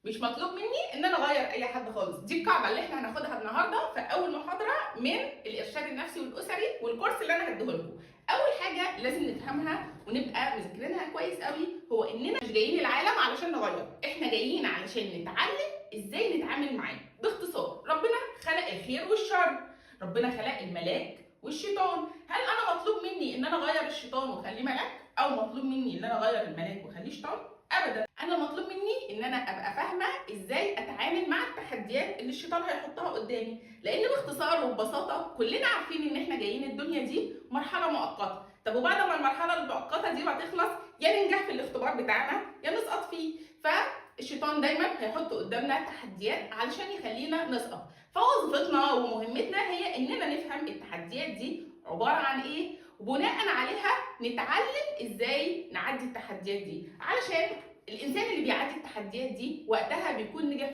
مش مطلوب مني ان انا اغير اي حد خالص. دي القاعده اللي احنا هناخدها النهارده في اول محاضره من الارشاد النفسي والاسري والكورس اللي انا هديه لكم. اول حاجه لازم نفهمها ونبقى مذاكرينها كويس قوي، هو اننا مش جايين العالم علشان نغير، احنا جايين علشان نتعلم ازاي نتعامل معاه. باختصار، ربنا خلق الخير والشر، ربنا خلق الملاك والشيطان. هل انا مطلوب مني ان انا اغير الشيطان واخليه ملاك، او مطلوب مني ان انا اغير الملاك واخليه شيطان؟ ابدا. انا مطلوب مني ان انا ابقى فاهمه ازاي اتعامل مع التحديات اللي الشيطان هيحطها قدامي، لان باختصار وببساطه كلنا عارفين ان احنا جايين الدنيا دي مرحله مؤقته. طب وبعد ما المرحله المؤقته دي ما تخلص، يا ننجح في الاختبار بتاعنا يا نسقط فيه. فالشيطان دايما هيحط قدامنا تحديات علشان يخلينا نسقط. فوظيفتنا ومهمتنا هي اننا نفهم التحديات دي عباره عن ايه، وبناء عليها نتعلم ازاي نعدي التحديات دي، علشان الانسان اللي بيعدي التحديات دي وقتها بيكون نجح